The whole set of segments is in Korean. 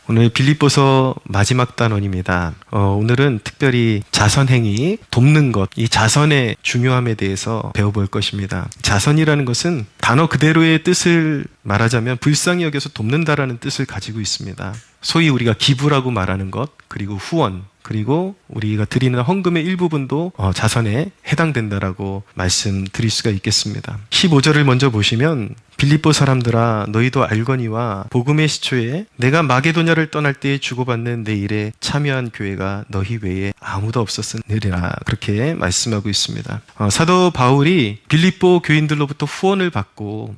오늘 빌립보서 마지막 단원입니다. 오늘은 특별히 자선행위, 돕는 것, 이 자선의 중요함에 대해서 배워볼 것입니다. 자선이라는 것은 단어 그대로의 뜻을 말하자면 불쌍히 여겨서 돕는다라는 뜻을 가지고 있습니다. 소위 우리가 기부라고 말하는 것, 그리고 후원, 그리고 우리가 드리는 헌금의 일부분도 자선에 해당된다라고 말씀드릴 수가 있겠습니다. 15절을 먼저 보시면 빌립보 사람들아 너희도 알거니와 복음의 시초에 내가 마게도냐를 떠날 때에 주고받는 내 일에 참여한 교회가 너희 외에 아무도 없었으리라, 그렇게 말씀하고 있습니다. 사도 바울이 빌립보 교인들로부터 후원을 받고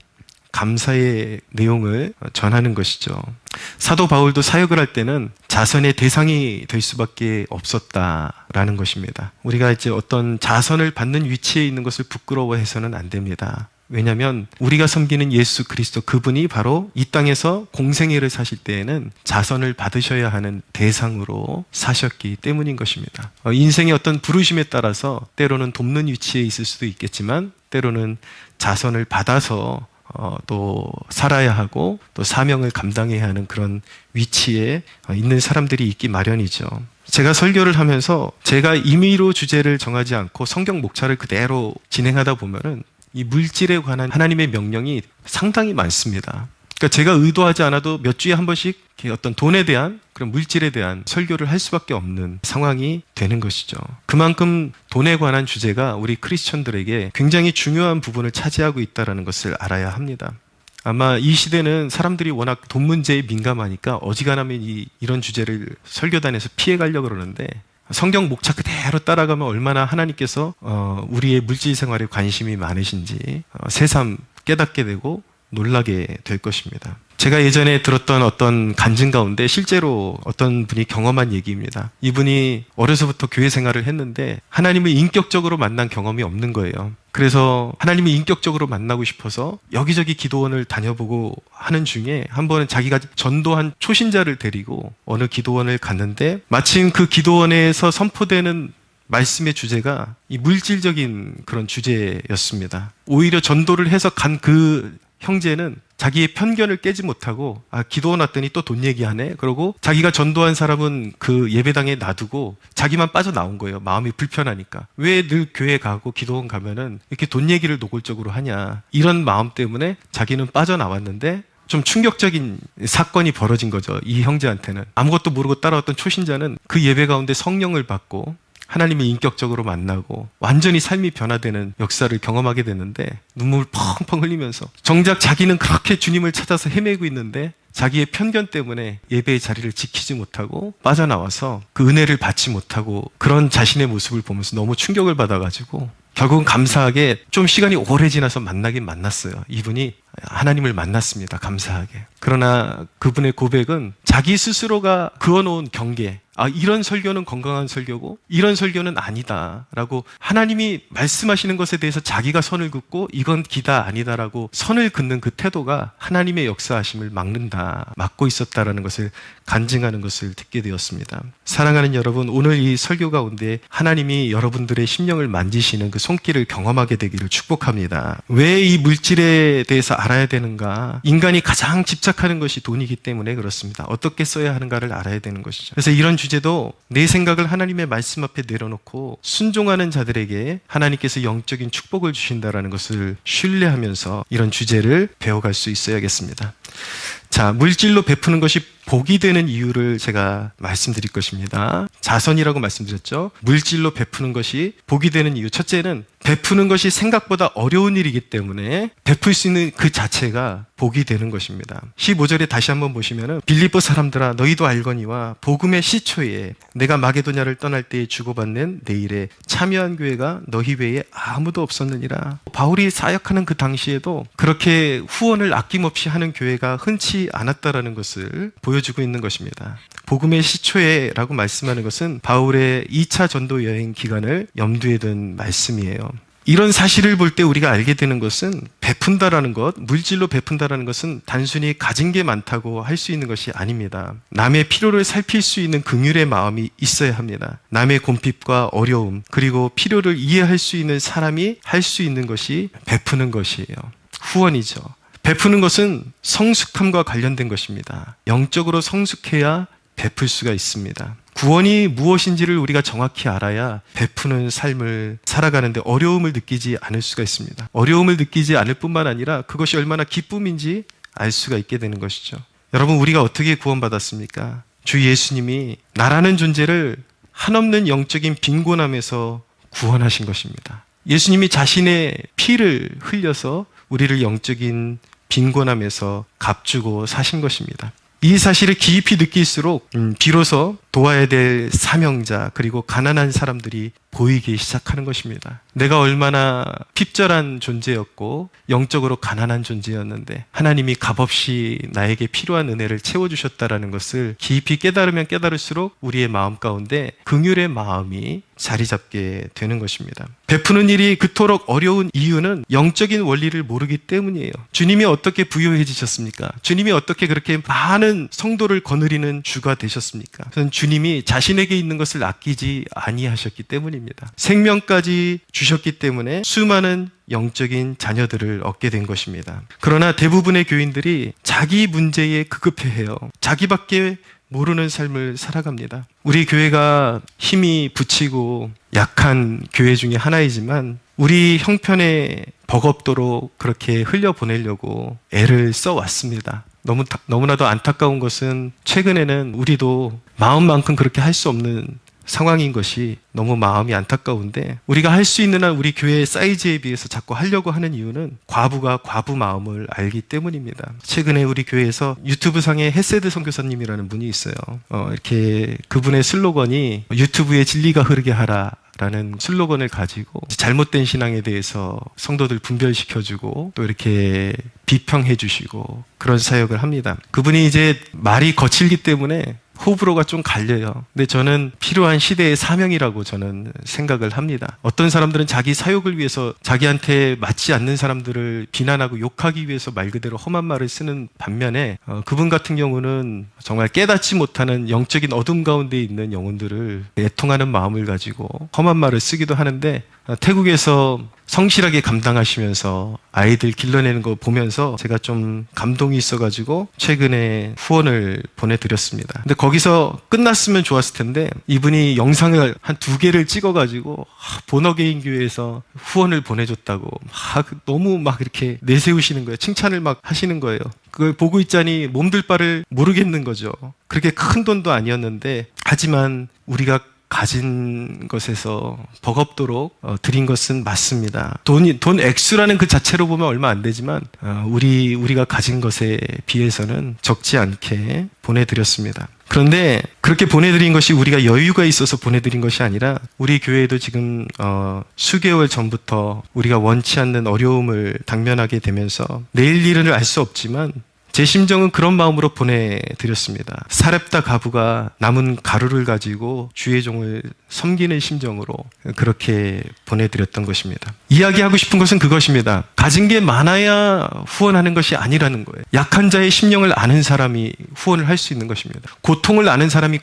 감사의 내용을 전하는 것이죠. 사도 바울도 사역을 할 때는 자선의 대상이 될 수밖에 없었다라는 것입니다. 우리가 이제 어떤 자선을 받는 위치에 있는 것을 부끄러워해서는 안 됩니다. 왜냐하면 우리가 섬기는 예수 그리스도, 그분이 바로 이 땅에서 공생애를 사실 때에는 자선을 받으셔야 하는 대상으로 사셨기 때문인 것입니다. 인생의 어떤 부르심에 따라서 때로는 돕는 위치에 있을 수도 있겠지만 때로는 자선을 받아서 또 살아야 하고 또 사명을 감당해야 하는 그런 위치에 있는 사람들이 있기 마련이죠. 제가 설교를 하면서 제가 임의로 주제를 정하지 않고 성경 목차를 그대로 진행하다 보면은 이 물질에 관한 하나님의 명령이 상당히 많습니다. 그러니까 제가 의도하지 않아도 몇 주에 한 번씩 어떤 돈에 대한 그런 물질에 대한 설교를 할 수밖에 없는 상황이 되는 것이죠. 그만큼 돈에 관한 주제가 우리 크리스천들에게 굉장히 중요한 부분을 차지하고 있다는 것을 알아야 합니다. 아마 이 시대는 사람들이 워낙 돈 문제에 민감하니까 어지간하면 이런 주제를 설교단에서 피해가려고 그러는데, 성경 목차 그대로 따라가면 얼마나 하나님께서 우리의 물질 생활에 관심이 많으신지 새삼 깨닫게 되고 놀라게 될 것입니다. 제가 예전에 들었던 어떤 간증 가운데 실제로 어떤 분이 경험한 얘기입니다. 이분이 어려서부터 교회 생활을 했는데 하나님을 인격적으로 만난 경험이 없는 거예요. 그래서 하나님을 인격적으로 만나고 싶어서 여기저기 기도원을 다녀보고 하는 중에 한 번은 자기가 전도한 초신자를 데리고 어느 기도원을 갔는데 마침 그 기도원에서 선포되는 말씀의 주제가 이 물질적인 그런 주제였습니다. 오히려 전도를 해서 간 그 형제는 자기의 편견을 깨지 못하고 기도원 왔더니 또 돈 얘기하네, 그러고 자기가 전도한 사람은 그 예배당에 놔두고 자기만 빠져나온 거예요. 마음이 불편하니까. 왜 늘 교회 가고 기도원 가면은 이렇게 돈 얘기를 노골적으로 하냐, 이런 마음 때문에 자기는 빠져나왔는데 좀 충격적인 사건이 벌어진 거죠. 이 형제한테는. 아무것도 모르고 따라왔던 초신자는 그 예배 가운데 성령을 받고 하나님을 인격적으로 만나고 완전히 삶이 변화되는 역사를 경험하게 됐는데 눈물 펑펑 흘리면서 정작 자기는 그렇게 주님을 찾아서 헤매고 있는데 자기의 편견 때문에 예배의 자리를 지키지 못하고 빠져나와서 그 은혜를 받지 못하고 그런 자신의 모습을 보면서 너무 충격을 받아가지고 결국은 감사하게 좀 시간이 오래 지나서 만나긴 만났어요. 이분이 하나님을 만났습니다. 감사하게. 그러나 그분의 고백은 자기 스스로가 그어놓은 경계, 이런 설교는 건강한 설교고 이런 설교는 아니다 라고 하나님이 말씀하시는 것에 대해서 자기가 선을 긋고 이건 기다 아니다라고 선을 긋는 그 태도가 하나님의 역사하심을 막고 있었다라는 것을 간증하는 것을 듣게 되었습니다. 사랑하는 여러분, 오늘 이 설교 가운데 하나님이 여러분들의 심령을 만지시는 그 손길을 경험하게 되기를 축복합니다. 왜 이 물질에 대해서 알아야 되는가? 인간이 가장 집착하는 것이 돈이기 때문에 그렇습니다. 어떻게 써야 하는가를 알아야 되는 것이죠. 그래서 이런 주제도 내 생각을 하나님의 말씀 앞에 내려놓고 순종하는 자들에게 하나님께서 영적인 축복을 주신다라는 것을 신뢰하면서 이런 주제를 배워갈 수 있어야겠습니다. 자, 물질로 베푸는 것이 복이 되는 이유를 제가 말씀드릴 것입니다. 자선이라고 말씀드렸죠. 물질로 베푸는 것이 복이 되는 이유. 첫째는 베푸는 것이 생각보다 어려운 일이기 때문에 베풀 수 있는 그 자체가 복이 되는 것입니다. 15절에 다시 한번 보시면은 빌립보 사람들아 너희도 알거니와 복음의 시초에 내가 마게도냐를 떠날 때에 주고받는 내 일에 참여한 교회가 너희 외에 아무도 없었느니라. 바울이 사역하는 그 당시에도 그렇게 후원을 아낌없이 하는 교회가 흔치 않았다라는 것을 보여주고 있는 것입니다. 복음의 시초에라고 말씀하는 것은 바울의 2차 전도 여행 기간을 염두에 둔 말씀이에요. 이런 사실을 볼 때 우리가 알게 되는 것은 베푼다라는 것, 물질로 베푼다라는 것은 단순히 가진 게 많다고 할 수 있는 것이 아닙니다. 남의 필요를 살필 수 있는 긍휼의 마음이 있어야 합니다. 남의 곰핍과 어려움, 그리고 필요를 이해할 수 있는 사람이 할 수 있는 것이 베푸는 것이에요. 후원이죠. 베푸는 것은 성숙함과 관련된 것입니다. 영적으로 성숙해야 베풀 수가 있습니다. 구원이 무엇인지를 우리가 정확히 알아야 베푸는 삶을 살아가는데 어려움을 느끼지 않을 수가 있습니다. 어려움을 느끼지 않을 뿐만 아니라 그것이 얼마나 기쁨인지 알 수가 있게 되는 것이죠. 여러분, 우리가 어떻게 구원받았습니까? 주 예수님이 나라는 존재를 한없는 영적인 빈곤함에서 구원하신 것입니다. 예수님이 자신의 피를 흘려서 우리를 영적인 빈곤함에서 값주고 사신 것입니다. 이 사실을 깊이 느낄수록 비로소 도와야 될 사명자 그리고 가난한 사람들이 보이기 시작하는 것입니다. 내가 얼마나 핍절한 존재였고 영적으로 가난한 존재였는데 하나님이 값없이 나에게 필요한 은혜를 채워주셨다는 것을 깊이 깨달으면 깨달을수록 우리의 마음 가운데 긍휼의 마음이 자리 잡게 되는 것입니다. 베푸는 일이 그토록 어려운 이유는 영적인 원리를 모르기 때문이에요. 주님이 어떻게 부유해지셨습니까? 주님이 어떻게 그렇게 많은 성도를 거느리는 주가 되셨습니까? 그건 주님이 자신에게 있는 것을 아끼지 아니하셨기 때문입니다. 생명까지 주셨기 때문에 수많은 영적인 자녀들을 얻게 된 것입니다. 그러나 대부분의 교인들이 자기 문제에 급급해해요. 자기밖에 모르는 삶을 살아갑니다. 우리 교회가 힘이 붙이고 약한 교회 중에 하나이지만 우리 형편에 버겁도록 그렇게 흘려보내려고 애를 써왔습니다. 너무나도 안타까운 것은 최근에는 우리도 마음만큼 그렇게 할 수 없는 상황인 것이 너무 마음이 안타까운데 우리가 할 수 있는 한 우리 교회의 사이즈에 비해서 자꾸 하려고 하는 이유는 과부가 과부 마음을 알기 때문입니다. 최근에 우리 교회에서 유튜브 상에 헤세드 선교사님이라는 분이 있어요. 이렇게 그분의 슬로건이 유튜브에 진리가 흐르게 하라 라는 슬로건을 가지고 잘못된 신앙에 대해서 성도들 분별시켜주고 또 이렇게 비평해 주시고 그런 사역을 합니다. 그분이 이제 말이 거칠기 때문에 호불호가 좀 갈려요. 근데 저는 필요한 시대의 사명이라고 저는 생각을 합니다. 어떤 사람들은 자기 사욕을 위해서 자기한테 맞지 않는 사람들을 비난하고 욕하기 위해서 말 그대로 험한 말을 쓰는 반면에 그분 같은 경우는 정말 깨닫지 못하는 영적인 어둠 가운데 있는 영혼들을 애통하는 마음을 가지고 험한 말을 쓰기도 하는데 태국에서 성실하게 감당하시면서 아이들 길러내는 거 보면서 제가 좀 감동이 있어가지고 최근에 후원을 보내드렸습니다. 근데 거기서 끝났으면 좋았을 텐데 이분이 영상을 한 2개를 찍어가지고 본어게인 교회에서 후원을 보내줬다고 너무 막 이렇게 내세우시는 거예요. 칭찬을 막 하시는 거예요. 그걸 보고 있자니 몸둘 바를 모르겠는 거죠. 그렇게 큰 돈도 아니었는데 하지만 우리가 가진 것에서 버겁도록 드린 것은 맞습니다. 돈 액수라는 그 자체로 보면 얼마 안 되지만 우리가 가진 것에 비해서는 적지 않게 보내드렸습니다. 그런데 그렇게 보내드린 것이 우리가 여유가 있어서 보내드린 것이 아니라 우리 교회에도 지금 수개월 전부터 우리가 원치 않는 어려움을 당면하게 되면서 내일 일은 알 수 없지만 제 심정은 그런 마음으로 보내드렸습니다. 사렙다 가부가 남은 가루를 가지고 주의 종을 섬기는 심정으로 그렇게 보내드렸던 것입니다. 이야기하고 싶은 것은 그것입니다. 가진 게 많아야 후원하는 것이 아니라는 거예요. 약한 자의 심령을 아는 사람이 후원을 할 수 있는 것입니다. 고통을 아는 사람이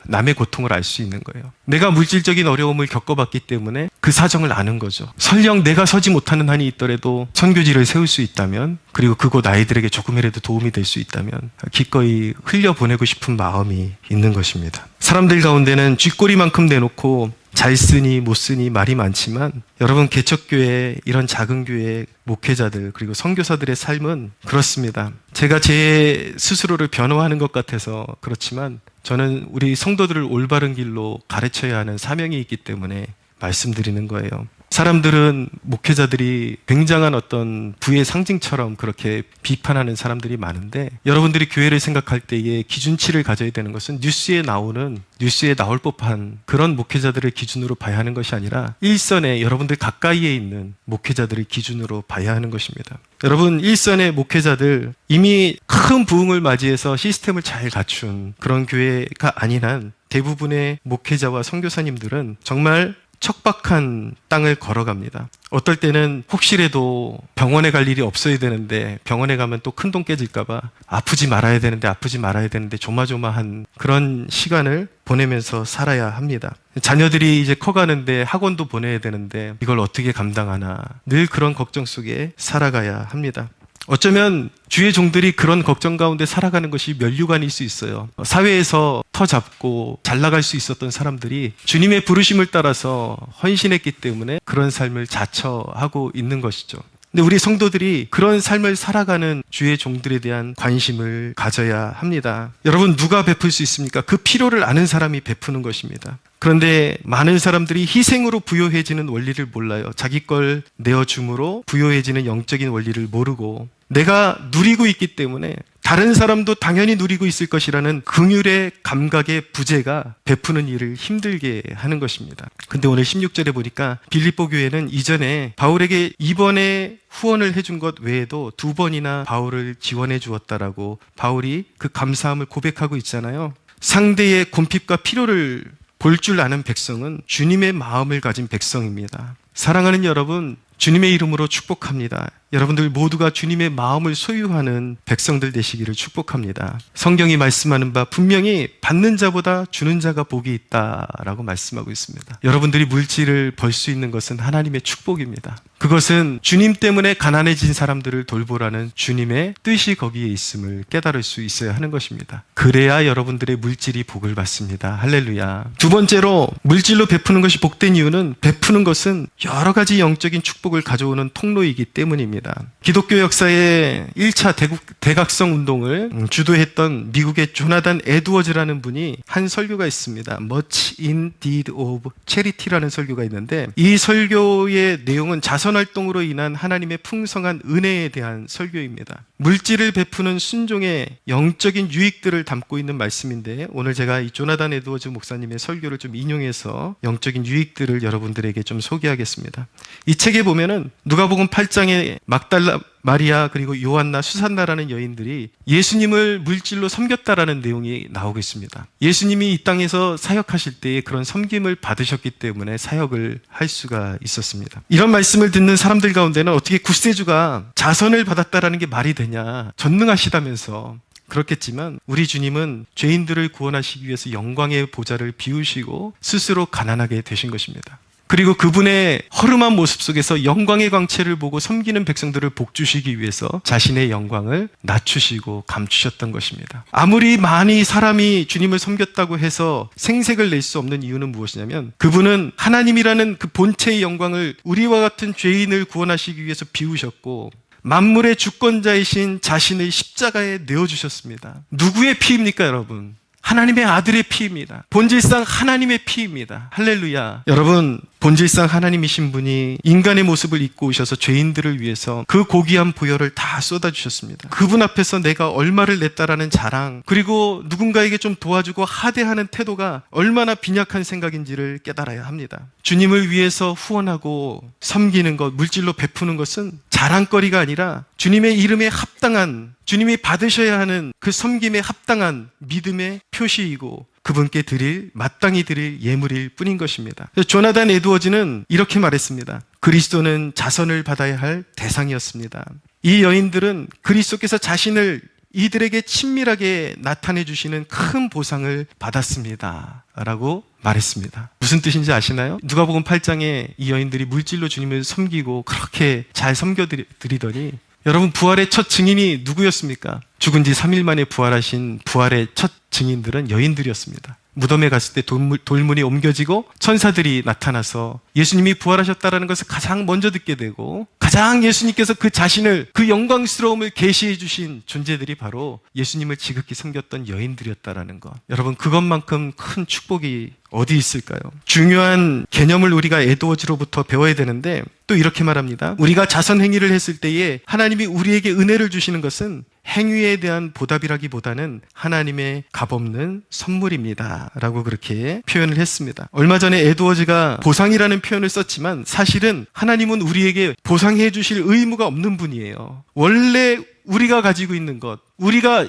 남의 고통을 알 수 있는 거예요. 내가 물질적인 어려움을 겪어봤기 때문에 그 사정을 아는 거죠. 설령 내가 서지 못하는 한이 있더라도 선교지를 세울 수 있다면 그리고 그곳 아이들에게 조금이라도 도움이 될 수 있다면 기꺼이 흘려보내고 싶은 마음이 있는 것입니다. 사람들 가운데는 쥐꼬리만큼 내놓고 잘 쓰니 못 쓰니 말이 많지만 여러분 개척교회 이런 작은 교회 목회자들 그리고 선교사들의 삶은 그렇습니다. 제가 제 스스로를 변호하는 것 같아서 그렇지만 저는 우리 성도들을 올바른 길로 가르쳐야 하는 사명이 있기 때문에 말씀드리는 거예요. 사람들은 목회자들이 굉장한 어떤 부의 상징처럼 그렇게 비판하는 사람들이 많은데 여러분들이 교회를 생각할 때에 기준치를 가져야 되는 것은 뉴스에 나올 법한 그런 목회자들을 기준으로 봐야 하는 것이 아니라 일선에 여러분들 가까이에 있는 목회자들을 기준으로 봐야 하는 것입니다. 여러분 일선의 목회자들 이미 큰 부흥을 맞이해서 시스템을 잘 갖춘 그런 교회가 아닌 한 대부분의 목회자와 선교사님들은 정말 척박한 땅을 걸어갑니다. 어떨 때는 혹시라도 병원에 갈 일이 없어야 되는데 병원에 가면 또 큰 돈 깨질까봐 아프지 말아야 되는데 조마조마한 그런 시간을 보내면서 살아야 합니다. 자녀들이 이제 커가는데 학원도 보내야 되는데 이걸 어떻게 감당하나 늘 그런 걱정 속에 살아가야 합니다. 어쩌면 주의 종들이 그런 걱정 가운데 살아가는 것이 면류관일 수 있어요. 사회에서 터 잡고 잘 나갈 수 있었던 사람들이 주님의 부르심을 따라서 헌신했기 때문에 그런 삶을 자처하고 있는 것이죠. 근데 우리 성도들이 그런 삶을 살아가는 주의 종들에 대한 관심을 가져야 합니다. 여러분, 누가 베풀 수 있습니까? 그 필요를 아는 사람이 베푸는 것입니다. 그런데 많은 사람들이 희생으로 부요해지는 원리를 몰라요. 자기 걸 내어줌으로 부요해지는 영적인 원리를 모르고 내가 누리고 있기 때문에 다른 사람도 당연히 누리고 있을 것이라는 긍휼의 감각의 부재가 베푸는 일을 힘들게 하는 것입니다. 근데 오늘 16절에 보니까 빌립보 교회는 이전에 바울에게 이번에 후원을 해준 것 외에도 2번이나 바울을 지원해 주었다라고 바울이 그 감사함을 고백하고 있잖아요. 상대의 궁핍과 필요를 볼 줄 아는 백성은 주님의 마음을 가진 백성입니다. 사랑하는 여러분, 주님의 이름으로 축복합니다. 여러분들 모두가 주님의 마음을 소유하는 백성들 되시기를 축복합니다. 성경이 말씀하는 바 분명히 받는 자보다 주는 자가 복이 있다라고 말씀하고 있습니다. 여러분들이 물질을 벌 수 있는 것은 하나님의 축복입니다. 그것은 주님 때문에 가난해진 사람들을 돌보라는 주님의 뜻이 거기에 있음을 깨달을 수 있어야 하는 것입니다. 그래야 여러분들의 물질이 복을 받습니다. 할렐루야. 두 번째로 물질로 베푸는 것이 복된 이유는 베푸는 것은 여러 가지 영적인 축복을 가져오는 통로이기 때문입니다. 기독교 역사의 1차 대각성 운동을 주도했던 미국의 조나단 에드워즈라는 분이 한 설교가 있습니다. Much in Deed of Charity라는 설교가 있는데 이 설교의 내용은 자선활동으로 인한 하나님의 풍성한 은혜에 대한 설교입니다. 물질을 베푸는 순종의 영적인 유익들을 담고 있는 말씀인데 오늘 제가 이 조나단 에드워즈 목사님의 설교를 좀 인용해서 영적인 유익들을 여러분들에게 좀 소개하겠습니다. 이 책에 보면은 누가복음 8장에 막달라 마리아 그리고 요한나 수산나라는 여인들이 예수님을 물질로 섬겼다라는 내용이 나오고 있습니다. 예수님이 이 땅에서 사역하실 때에 그런 섬김을 받으셨기 때문에 사역을 할 수가 있었습니다. 이런 말씀을 듣는 사람들 가운데는 어떻게 구세주가 자선을 받았다라는 게 말이 되냐, 전능하시다면서 그렇겠지만 우리 주님은 죄인들을 구원하시기 위해서 영광의 보좌를 비우시고 스스로 가난하게 되신 것입니다. 그리고 그분의 허름한 모습 속에서 영광의 광채를 보고 섬기는 백성들을 복주시기 위해서 자신의 영광을 낮추시고 감추셨던 것입니다. 아무리 많이 사람이 주님을 섬겼다고 해서 생색을 낼 수 없는 이유는 무엇이냐면 그분은 하나님이라는 그 본체의 영광을 우리와 같은 죄인을 구원하시기 위해서 비우셨고 만물의 주권자이신 자신의 십자가에 내어주셨습니다. 누구의 피입니까, 여러분? 하나님의 아들의 피입니다. 본질상 하나님의 피입니다. 할렐루야. 여러분, 본질상 하나님이신 분이 인간의 모습을 입고 오셔서 죄인들을 위해서 그 고귀한 보혈을 다 쏟아주셨습니다. 그분 앞에서 내가 얼마를 냈다라는 자랑, 그리고 누군가에게 좀 도와주고 하대하는 태도가 얼마나 빈약한 생각인지를 깨달아야 합니다. 주님을 위해서 후원하고 섬기는 것, 물질로 베푸는 것은 자랑거리가 아니라 주님의 이름에 합당한, 주님이 받으셔야 하는 그 섬김에 합당한 믿음의 표시이고 그분께 마땅히 드릴 예물일 뿐인 것입니다. 조나단 에드워즈는 이렇게 말했습니다. 그리스도는 자선을 받아야 할 대상이었습니다. 이 여인들은 그리스도께서 자신을 이들에게 친밀하게 나타내 주시는 큰 보상을 받았습니다 라고 말했습니다. 무슨 뜻인지 아시나요? 누가복음 8장에 이 여인들이 물질로 주님을 섬기고 그렇게 잘 섬겨드리더니 여러분, 부활의 첫 증인이 누구였습니까? 죽은 지 3일 만에 부활하신 부활의 첫 증인들은 여인들이었습니다. 무덤에 갔을 때 돌문이 옮겨지고 천사들이 나타나서 예수님이 부활하셨다는 것을 가장 먼저 듣게 되고 가장 예수님께서 그 자신을, 그 영광스러움을 계시해 주신 존재들이 바로 예수님을 지극히 섬겼던 여인들이었다는 것. 여러분, 그것만큼 큰 축복이 어디 있을까요? 중요한 개념을 우리가 에드워즈로부터 배워야 되는데 또 이렇게 말합니다. 우리가 자선 행위를 했을 때에 하나님이 우리에게 은혜를 주시는 것은 행위에 대한 보답이라기보다는 하나님의 값없는 선물입니다 라고 그렇게 표현을 했습니다. 얼마 전에 에드워즈가 보상이라는 표현을 썼지만 사실은 하나님은 우리에게 보상해 주실 의무가 없는 분이에요. 원래 우리가 가지고 있는 것,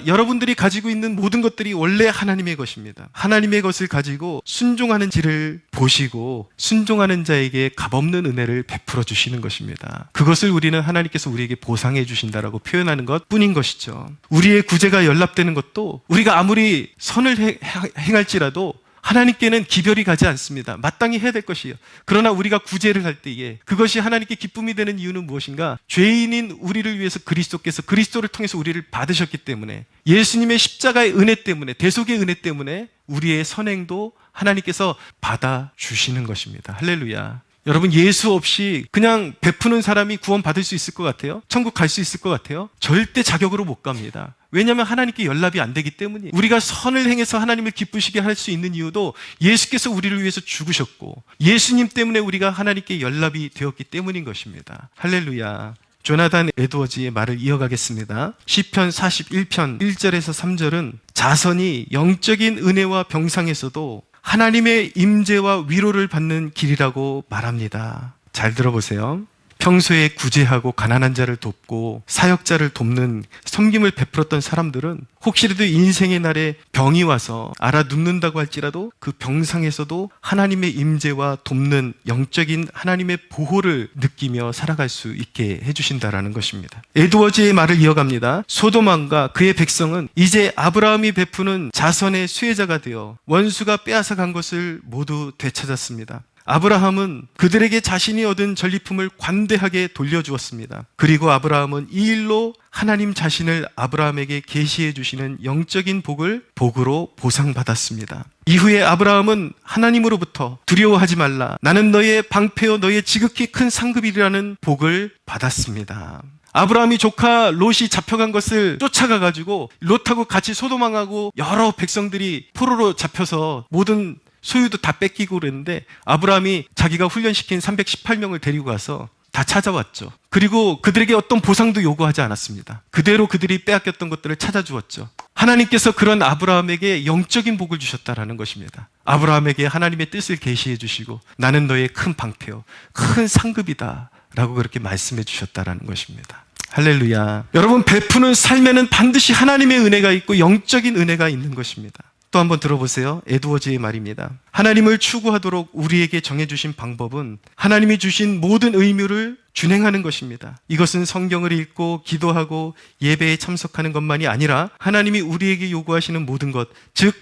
여러분들이 가지고 있는 모든 것들이 원래 하나님의 것입니다. 하나님의 것을 가지고 순종하는지를 보시고 순종하는 자에게 값없는 은혜를 베풀어 주시는 것입니다. 그것을 우리는 하나님께서 우리에게 보상해 주신다라고 표현하는 것 뿐인 것이죠. 우리의 구제가 연락되는 것도 우리가 아무리 선을 행할지라도 하나님께는 기별이 가지 않습니다. 마땅히 해야 될 것이에요. 그러나 우리가 구제를 할 때에 그것이 하나님께 기쁨이 되는 이유는 무엇인가? 죄인인 우리를 위해서 그리스도께서 그리스도를 통해서 우리를 받으셨기 때문에, 예수님의 십자가의 은혜 때문에, 대속의 은혜 때문에 우리의 선행도 하나님께서 받아주시는 것입니다. 할렐루야. 여러분, 예수 없이 그냥 베푸는 사람이 구원 받을 수 있을 것 같아요? 천국 갈 수 있을 것 같아요? 절대 자격으로 못 갑니다. 왜냐하면 하나님께 연락이 안 되기 때문이에요. 우리가 선을 행해서 하나님을 기쁘시게 할 수 있는 이유도 예수께서 우리를 위해서 죽으셨고 예수님 때문에 우리가 하나님께 연락이 되었기 때문인 것입니다. 할렐루야. 조나단 에드워즈의 말을 이어가겠습니다. 시편 41편 1절에서 3절은 자선이 영적인 은혜와 병상에서도 하나님의 임재와 위로를 받는 길이라고 말합니다. 잘 들어보세요. 평소에 구제하고 가난한 자를 돕고 사역자를 돕는 섬김을 베풀었던 사람들은 혹시라도 인생의 날에 병이 와서 알아눕는다고 할지라도 그 병상에서도 하나님의 임재와 돕는 영적인 하나님의 보호를 느끼며 살아갈 수 있게 해주신다라는 것입니다. 에드워즈의 말을 이어갑니다. 소돔왕과 그의 백성은 이제 아브라함이 베푸는 자선의 수혜자가 되어 원수가 빼앗아 간 것을 모두 되찾았습니다. 아브라함은 그들에게 자신이 얻은 전리품을 관대하게 돌려주었습니다. 그리고 아브라함은 이 일로 하나님 자신을 아브라함에게 계시해 주시는 영적인 복을 복으로 보상받았습니다. 이후에 아브라함은 하나님으로부터 두려워하지 말라, 나는 너의 방패요 너의 지극히 큰 상급이라는 복을 받았습니다. 아브라함이 조카 롯이 잡혀간 것을 쫓아가가지고 롯하고 같이 소돔왕하고 여러 백성들이 포로로 잡혀서 모든 소유도 다 뺏기고 그랬는데 아브라함이 자기가 훈련시킨 318명을 데리고 가서 다 찾아왔죠. 그리고 그들에게 어떤 보상도 요구하지 않았습니다. 그대로 그들이 빼앗겼던 것들을 찾아주었죠. 하나님께서 그런 아브라함에게 영적인 복을 주셨다라는 것입니다. 아브라함에게 하나님의 뜻을 계시해 주시고 나는 너의 큰 방패요 큰 상급이다 라고 그렇게 말씀해 주셨다라는 것입니다. 할렐루야. 여러분, 베푸는 삶에는 반드시 하나님의 은혜가 있고 영적인 은혜가 있는 것입니다. 또 한번 들어보세요. 에드워즈의 말입니다. 하나님을 추구하도록 우리에게 정해주신 방법은 하나님이 주신 모든 의무를 준행하는 것입니다. 이것은 성경을 읽고 기도하고 예배에 참석하는 것만이 아니라 하나님이 우리에게 요구하시는 모든 것, 즉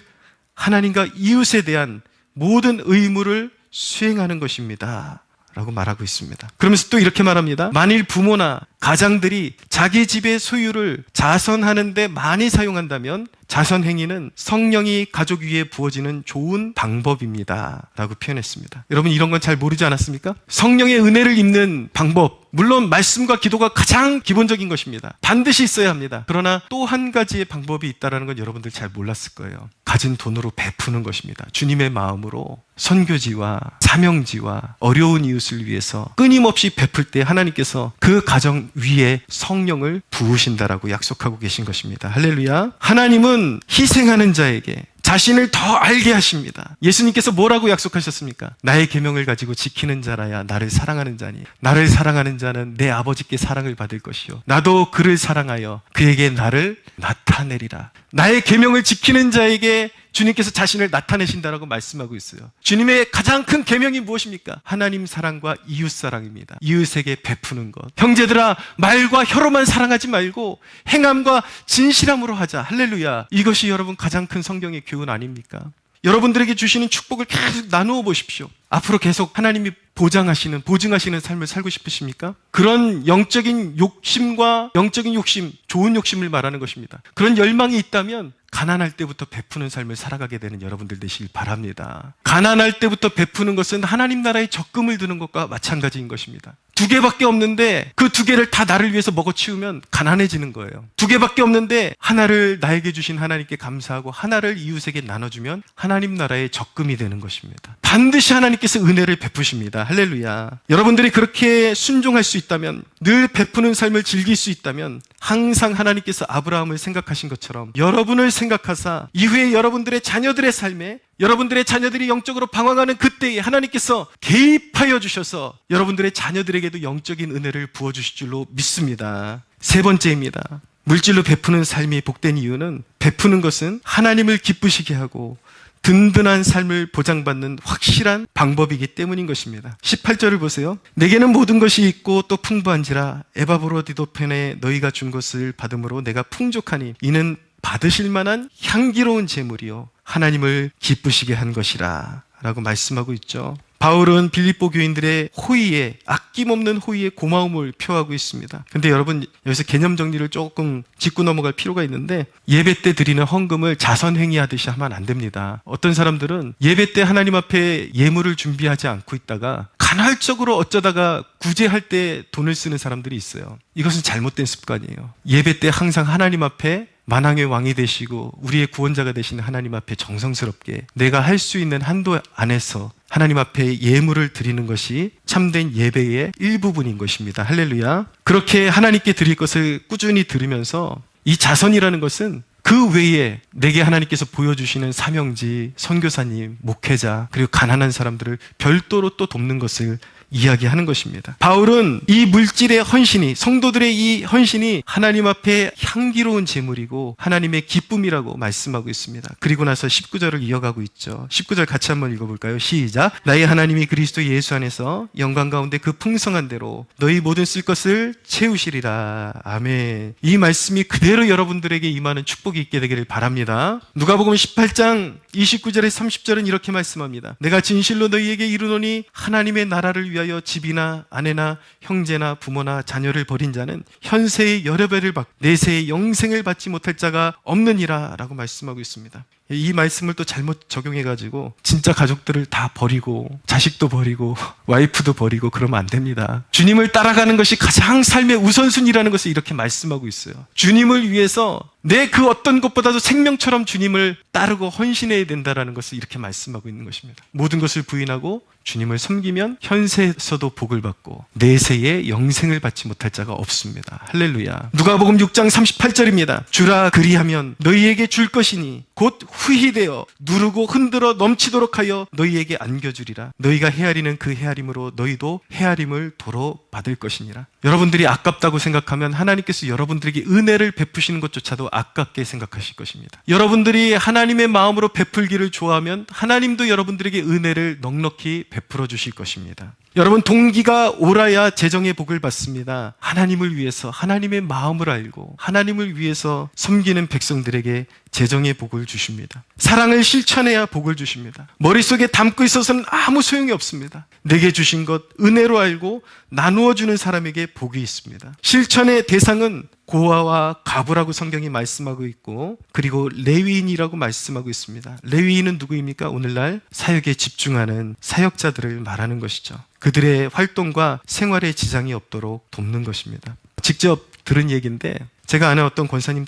하나님과 이웃에 대한 모든 의무를 수행하는 것입니다 라고 말하고 있습니다. 그러면서 또 이렇게 말합니다. 만일 부모나 가장들이 자기 집의 소유를 자선하는 데 많이 사용한다면 자선 행위는 성령이 가족 위에 부어지는 좋은 방법입니다 라고 표현했습니다. 여러분, 이런 건 잘 모르지 않았습니까? 성령의 은혜를 입는 방법, 물론 말씀과 기도가 가장 기본적인 것입니다. 반드시 있어야 합니다. 그러나 또 한 가지의 방법이 있다는 건 여러분들 잘 몰랐을 거예요. 가진 돈으로 베푸는 것입니다. 주님의 마음으로 선교지와 사명지와 어려운 이웃을 위해서 끊임없이 베풀 때 하나님께서 그 가정 위에 성령을 부으신다라고 약속하고 계신 것입니다. 할렐루야. 하나님은 희생하는 자에게 자신을 더 알게 하십니다. 예수님께서 뭐라고 약속하셨습니까? 나의 계명을 가지고 지키는 자라야 나를 사랑하는 자니 나를 사랑하는 자는 내 아버지께 사랑을 받을 것이요 나도 그를 사랑하여 그에게 나를 나타내리라. 나의 계명을 지키는 자에게 주님께서 자신을 나타내신다라고 말씀하고 있어요. 주님의 가장 큰 계명이 무엇입니까? 하나님 사랑과 이웃 사랑입니다. 이웃에게 베푸는 것. 형제들아, 말과 혀로만 사랑하지 말고 행함과 진실함으로 하자. 할렐루야. 이것이 여러분 가장 큰 성경의 교훈 아닙니까? 여러분들에게 주시는 축복을 계속 나누어 보십시오. 앞으로 계속 하나님이 보증하시는 삶을 살고 싶으십니까? 그런 영적인 욕심과 영적인 욕심, 좋은 욕심을 말하는 것입니다. 그런 열망이 있다면 가난할 때부터 베푸는 삶을 살아가게 되는 여러분들 되시길 바랍니다. 가난할 때부터 베푸는 것은 하나님 나라에 적금을 드는 것과 마찬가지인 것입니다. 2개밖에 없는데 그 2개를 다 나를 위해서 먹어치우면 가난해지는 거예요. 2개밖에 없는데 하나를 나에게 주신 하나님께 감사하고 하나를 이웃에게 나눠주면 하나님 나라의 적금이 되는 것입니다. 반드시 하나님께서 은혜를 베푸십니다. 할렐루야. 여러분들이 그렇게 순종할 수 있다면, 늘 베푸는 삶을 즐길 수 있다면 항상 하나님께서 아브라함을 생각하신 것처럼 여러분을 생각하사 이후에 여러분들의 자녀들의 삶에, 여러분들의 자녀들이 영적으로 방황하는 그때에 하나님께서 개입하여 주셔서 여러분들의 자녀들에게도 영적인 은혜를 부어주실 줄로 믿습니다. 3번째입니다. 물질로 베푸는 삶이 복된 이유는, 베푸는 것은 하나님을 기쁘시게 하고 든든한 삶을 보장받는 확실한 방법이기 때문인 것입니다. 18절을 보세요. 내게는 모든 것이 있고 또 풍부한지라 에바브로디도펜에 너희가 준 것을 받음으로 내가 풍족하니 이는 받으실 만한 향기로운 제물이요 하나님을 기쁘시게 한 것이라 라고 말씀하고 있죠. 바울은 빌립보 교인들의 호의에, 아낌없는 호의에 고마움을 표하고 있습니다. 근데 여러분, 여기서 개념 정리를 조금 짚고 넘어갈 필요가 있는데, 예배 때 드리는 헌금을 자선행위하듯이 하면 안 됩니다. 어떤 사람들은 예배 때 하나님 앞에 예물을 준비하지 않고 있다가 간헐적으로 어쩌다가 구제할 때 돈을 쓰는 사람들이 있어요. 이것은 잘못된 습관이에요. 예배 때 항상 하나님 앞에 만왕의 왕이 되시고 우리의 구원자가 되시는 하나님 앞에 정성스럽게 내가 할 수 있는 한도 안에서 하나님 앞에 예물을 드리는 것이 참된 예배의 일부분인 것입니다. 할렐루야. 그렇게 하나님께 드릴 것을 꾸준히 들으면서 이 자선이라는 것은 그 외에 내게 하나님께서 보여주시는 사명지, 선교사님, 목회자, 그리고 가난한 사람들을 별도로 또 돕는 것을 이야기하는 것입니다. 바울은 이 물질의 헌신이, 성도들의 이 헌신이 하나님 앞에 향기로운 제물이고 하나님의 기쁨이라고 말씀하고 있습니다. 그리고 나서 19절을 이어가고 있죠. 19절 같이 한번 읽어볼까요? 시작. 나의 하나님이 그리스도 예수 안에서 영광 가운데 그 풍성한 대로 너희 모든 쓸 것을 채우시리라. 아멘. 이 말씀이 그대로 여러분들에게 임하는 축복이 있게 되기를 바랍니다. 누가복음 18장 29절에 30절은 이렇게 말씀합니다. 내가 진실로 너희에게 이르노니 하나님의 나라를 위하여 집이나 아내나 형제나 부모나 자녀를 버린 자는 현세의 여러 배를 받고 내세의 영생을 받지 못할 자가 없느니라 라고 말씀하고 있습니다. 이 말씀을 또 잘못 적용해가지고 진짜 가족들을 다 버리고 자식도 버리고 와이프도 버리고 그러면 안 됩니다. 주님을 따라가는 것이 가장 삶의 우선순위라는 것을 이렇게 말씀하고 있어요. 주님을 위해서 내 그 어떤 것보다도 생명처럼 주님을 따르고 헌신해야 된다는 것을 이렇게 말씀하고 있는 것입니다. 모든 것을 부인하고 주님을 섬기면 현세에서도 복을 받고 내세에 영생을 받지 못할 자가 없습니다. 할렐루야. 누가복음 6장 38절입니다. 주라 그리하면 너희에게 줄 것이니 곧 후히되어 누르고 흔들어 넘치도록 하여 너희에게 안겨주리라. 너희가 헤아리는 그 헤아림으로 너희도 헤아림을 도로 받을 것이니라. 여러분들이 아깝다고 생각하면 하나님께서 여러분들에게 은혜를 베푸시는 것조차도 아깝게 생각하실 것입니다. 여러분들이 하나님의 마음으로 베풀기를 좋아하면 하나님도 여러분들에게 은혜를 넉넉히 베풀어 주실 것입니다. 여러분, 동기가 옳아야 재정의 복을 받습니다. 하나님을 위해서 하나님의 마음을 알고 하나님을 위해서 섬기는 백성들에게 재정의 복을 주십니다. 사랑을 실천해야 복을 주십니다. 머릿속에 담고 있어서는 아무 소용이 없습니다. 내게 주신 것 은혜로 알고 나누어 주는 사람에게 복이 있습니다. 실천의 대상은 고아와 가부라고 성경이 말씀하고 있고, 그리고 레위인이라고 말씀하고 있습니다. 레위인은 누구입니까? 오늘날 사역에 집중하는 사역자들을 말하는 것이죠. 그들의 활동과 생활에 지장이 없도록 돕는 것입니다. 직접 들은 얘기인데, 제가 아는 어떤 권사님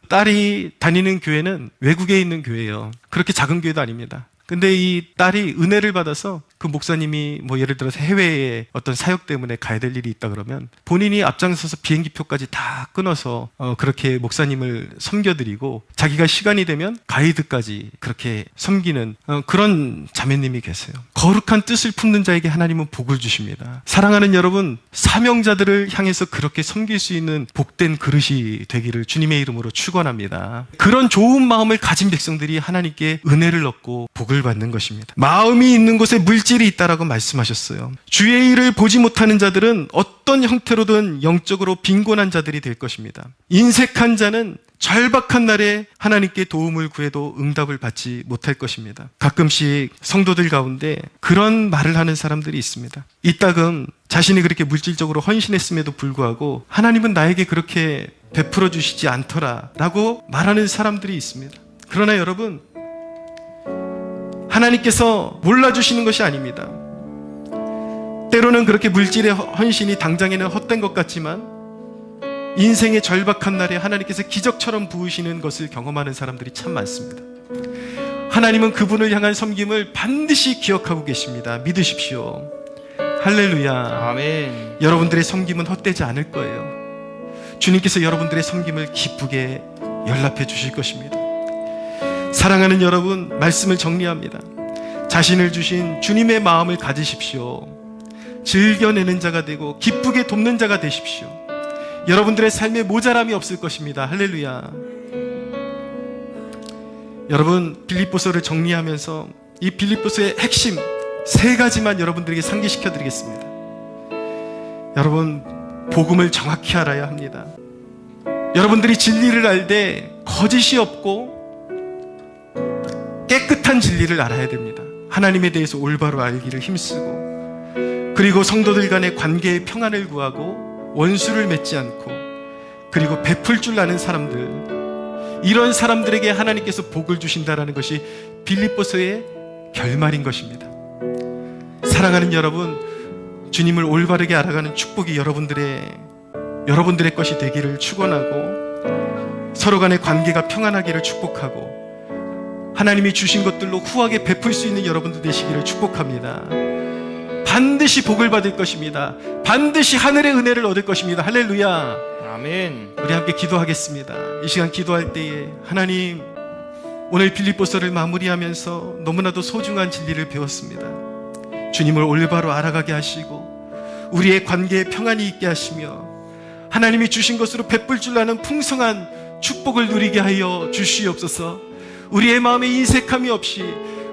딸이 다니는 교회는 외국에 있는 교회예요. 그렇게 작은 교회도 아닙니다. 근데 이 딸이 은혜를 받아서 그 목사님이 뭐 예를 들어서 해외에 어떤 사역 때문에 가야 될 일이 있다 그러면 본인이 앞장서서 비행기표까지 다 끊어서 그렇게 목사님을 섬겨드리고 자기가 시간이 되면 가이드까지 그렇게 섬기는 그런 자매님이 계세요. 거룩한 뜻을 품는 자에게 하나님은 복을 주십니다. 사랑하는 여러분, 사명자들을 향해서 그렇게 섬길 수 있는 복된 그릇이 되기를 주님의 이름으로 축원합니다. 그런 좋은 마음을 가진 백성들이 하나님께 은혜를 얻고 복을 받는 것입니다. 마음이 있는 곳에 물질이 있다라고 말씀하셨어요. 주의 일을 보지 못하는 자들은 어떤 형태로든 영적으로 빈곤한 자들이 될 것입니다. 인색한 자는 절박한 날에 하나님께 도움을 구해도 응답을 받지 못할 것입니다. 가끔씩 성도들 가운데 그런 말을 하는 사람들이 있습니다. 이따금 자신이 그렇게 물질적으로 헌신했음에도 불구하고 하나님은 나에게 그렇게 베풀어 주시지 않더라 라고 말하는 사람들이 있습니다. 그러나 여러분, 하나님께서 몰라주시는 것이 아닙니다. 때로는 그렇게 물질의 헌신이 당장에는 헛된 것 같지만 인생의 절박한 날에 하나님께서 기적처럼 부으시는 것을 경험하는 사람들이 참 많습니다. 하나님은 그분을 향한 섬김을 반드시 기억하고 계십니다. 믿으십시오. 할렐루야. 아멘. 여러분들의 섬김은 헛되지 않을 거예요. 주님께서 여러분들의 섬김을 기쁘게 연락해 주실 것입니다. 사랑하는 여러분, 말씀을 정리합니다. 자신을 주신 주님의 마음을 가지십시오. 즐겨내는 자가 되고 기쁘게 돕는 자가 되십시오. 여러분들의 삶에 모자람이 없을 것입니다. 할렐루야. 여러분, 빌립보서를 정리하면서 이 빌립보서의 핵심 3가지만 여러분들에게 상기시켜 드리겠습니다. 여러분, 복음을 정확히 알아야 합니다. 여러분들이 진리를 알 때 거짓이 없고 깨끗한 진리를 알아야 됩니다. 하나님에 대해서 올바로 알기를 힘쓰고, 그리고 성도들 간의 관계의 평안을 구하고 원수를 맺지 않고, 그리고 베풀 줄 아는 사람들, 이런 사람들에게 하나님께서 복을 주신다라는 것이 빌립보서의 결말인 것입니다. 사랑하는 여러분, 주님을 올바르게 알아가는 축복이 여러분들의 것이 되기를 축원하고, 서로 간의 관계가 평안하기를 축복하고, 하나님이 주신 것들로 후하게 베풀 수 있는 여러분들 되시기를 축복합니다. 반드시 복을 받을 것입니다. 반드시 하늘의 은혜를 얻을 것입니다. 할렐루야. 아멘. 우리 함께 기도하겠습니다. 이 시간 기도할 때에 하나님, 오늘 빌립보서를 마무리하면서 너무나도 소중한 진리를 배웠습니다. 주님을 올바로 알아가게 하시고 우리의 관계에 평안이 있게 하시며 하나님이 주신 것으로 베풀 줄 아는 풍성한 축복을 누리게 하여 주시옵소서. 우리의 마음에 인색함이 없이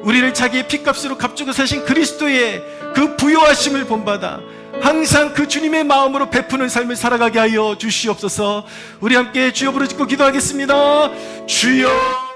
우리를 자기의 피값으로 값주고 사신 그리스도의 그 부요하심을 본받아 항상 그 주님의 마음으로 베푸는 삶을 살아가게 하여 주시옵소서. 우리 함께 주여 부르짖고 기도하겠습니다. 주여.